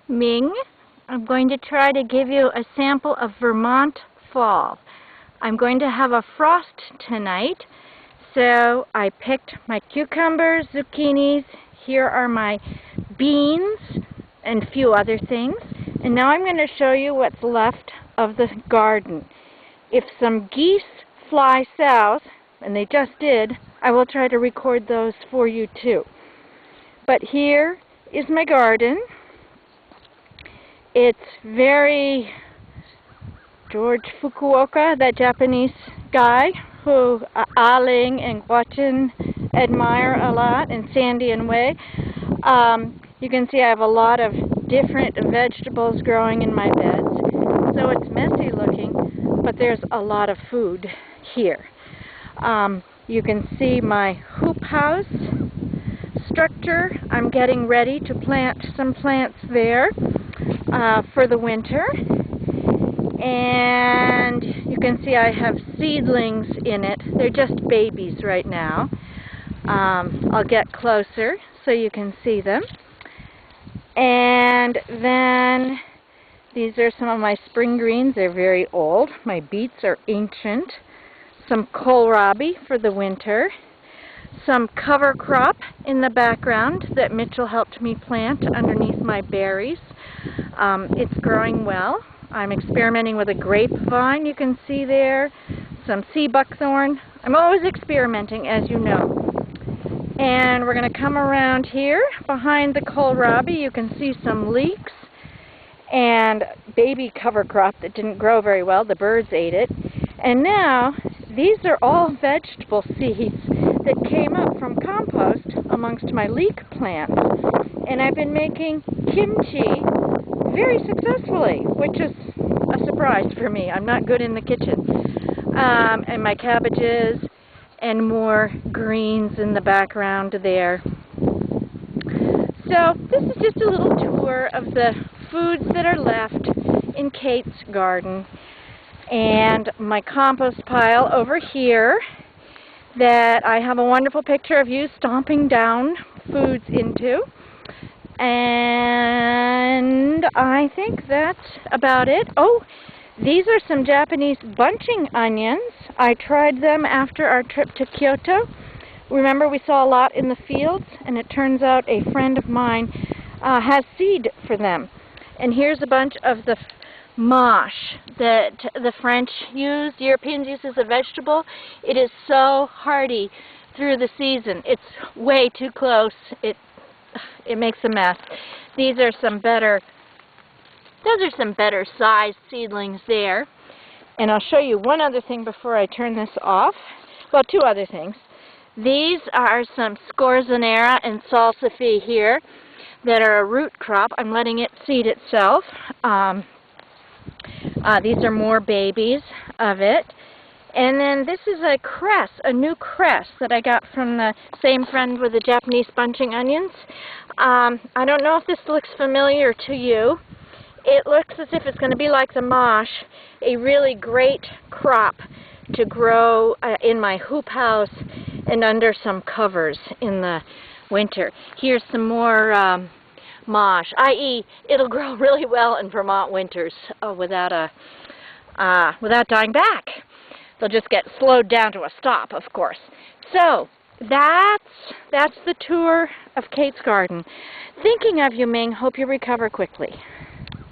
Ming. I'm going to try to give you a sample of Vermont fall. I'm going to have a frost tonight, so I picked my cucumbers, zucchinis. Here are my beans and a few other things. And now I'm going to show you what's left of the garden. If some geese fly south, and they just did, I will try to record those for you too. But here is my garden. It's very George Fukuoka, that Japanese guy who Ah-Ling and Guachin admire a lot, and Sandy and Wei. You can see I have a lot of different vegetables growing in my beds. So it's messy looking, but there's a lot of food here. You can see my hoop house structure. I'm getting ready to plant some plants there for the winter. And you can see I have seedlings in it. They're just babies right now. I'll get closer so you can see them. And then these are some of my spring greens. They're very old. My beets are ancient. Some kohlrabi for the winter. Some cover crop in the background that Mitchell helped me plant underneath my berries. It's growing well. I'm experimenting with a grapevine, you can see there. Some sea buckthorn. I'm always experimenting, as you know. And we're going to come around here behind the kohlrabi. You can see some leeks and baby cover crop that didn't grow very well. The birds ate it. And now these are all vegetable seeds that came up from compost amongst my leek plants. And I've been making kimchi very successfully, which is a surprise for me. I'm not good in the kitchen. And my cabbages and more greens in the background there. So this is just a little tour of the foods that are left in Kate's garden. And my compost pile over here that I have a wonderful picture of you stomping down foods into. And I think that's about it. Oh, these are some Japanese bunching onions. I tried them after our trip to Kyoto. Remember, we saw a lot in the fields, and it turns out a friend of mine has seed for them. And here's a bunch of the mâche that the French use, the Europeans use as a vegetable. It is so hardy through the season. It's way too close. It makes a mess. These are some better, those are some better sized seedlings there. And I'll show you one other thing before I turn this off. Well, two other things. These are some scorzonera and salsify here that are a root crop. I'm letting it seed itself. These are more babies of it. And then this is a cress, a new cress that I got from the same friend with the Japanese bunching onions. I don't know if this looks familiar to you. It looks as if it's going to be like the mâche, a really great crop to grow in my hoop house and under some covers in the winter. Here's some more mâche, i.e. it'll grow really well in Vermont winters without dying back. They'll just get slowed down to a stop, of course. So that's the tour of Kate's garden. Thinking of you, Ming. Hope you recover quickly.